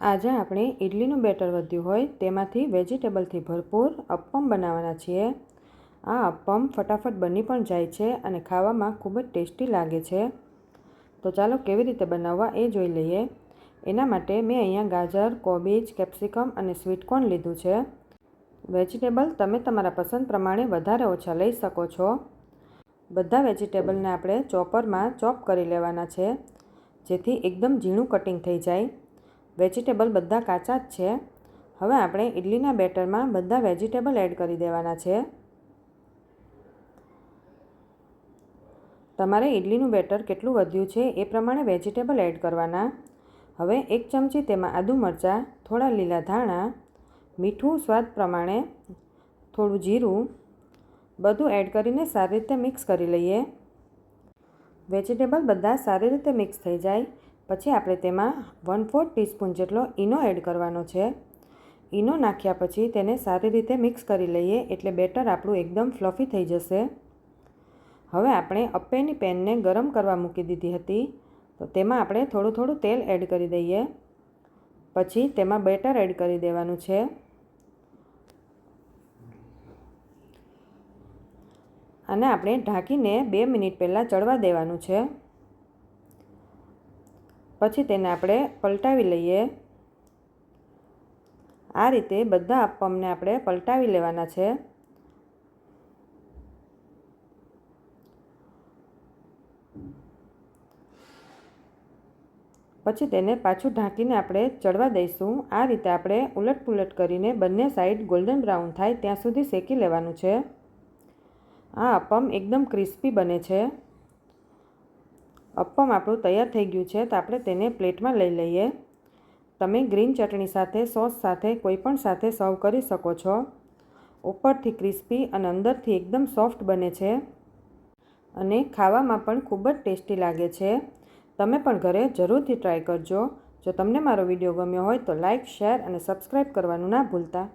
આજે આપણે ઇડલીનું બેટર વધ્યું હોય તેમાંથી વેજીટેબલથી ભરપૂર અપ્પમ બનાવવાના છીએ। આ અપ્પમ ફટાફટ બની પણ જાય છે અને ખાવામાં ખૂબ જ ટેસ્ટી લાગે છે। તો ચાલો કેવી રીતે બનાવવા એ જોઈ લઈએ। એના માટે મેં અહીંયા ગાજર, કોબીજ, કેપ્સિકમ અને સ્વીટકોર્ન લીધું છે। વેજીટેબલ તમે તમારા પસંદ પ્રમાણે વધારે ઓછા લઈ શકો છો। બધા વેજીટેબલને આપણે ચોપરમાં ચોપ કરી લેવાના છે, જેથી એકદમ ઝીણું કટિંગ થઈ જાય। વેજીટેબલ બધા કાચા જ છે। હવે આપણે ઇડલીના બેટરમાં બધા વેજીટેબલ એડ કરી દેવાના છે। તમારે ઇડલીનું બેટર કેટલું વધ્યું છે એ પ્રમાણે વેજીટેબલ એડ કરવાના। હવે 1 ચમચી તેમાં આદુ મરચાં, થોડા લીલા ધાણા, મીઠું સ્વાદ પ્રમાણે, થોડું જીરું બધું એડ કરીને સારી રીતે મિક્સ કરી લઈએ। વેજીટેબલ બધા સારી રીતે મિક્સ થઈ જાય પછી આપણે તેમાં 1/4 ટીસ્પૂન જેટલો ઈનો એડ કરવાનો છે। ઈનો નાખ્યા પછી તેને સારી રીતે મિક્સ કરી લઈએ એટલે બેટર આપણું એકદમ ફ્લફી થઈ જશે। હવે આપણે અપ્પેની પેનને ગરમ કરવા મૂકી દીધી હતી, તો તેમાં આપણે થોડું થોડું તેલ એડ કરી દઈએ। પછી તેમાં બેટર એડ કરી દેવાનું છે અને આપણે ઢાંકીને 2 મિનિટ પહેલાં ચડવા દેવાનું છે। પછી તેને આપણે પલટાવી લઈએ। આ રીતે બધા અપ્પમને આપણે પલટાવી લેવાના છે। પછી તેને પાછું ઢાંકીને આપણે ચડવા દઈશું। આ રીતે આપણે ઉલટપુલટ કરીને બંને સાઈડ ગોલ્ડન બ્રાઉન થાય ત્યાં સુધી શેકી લેવાનું છે। આ અપ્પમ એકદમ ક્રિસ્પી બને છે। અપ્પમ આપણું તૈયાર થઈ ગયું છે, તો આપણે તેને પ્લેટમાં લઈ લઈએ। તમે ગ્રીન ચટણી સાથે, સોસ સાથે, કોઈ પણ સાથે સર્વ કરી શકો છો। ઉપરથી ક્રિસ્પી અને અંદરથી એકદમ સોફ્ટ બને છે અને ખાવામાં પણ ખૂબ જ ટેસ્ટી લાગે છે। તમે પણ ઘરે જરૂરથી ટ્રાય કરજો। જો તમને મારો વિડીયો ગમ્યો હોય તો લાઇક, શેર અને સબસ્ક્રાઈબ કરવાનું ના ભૂલતા।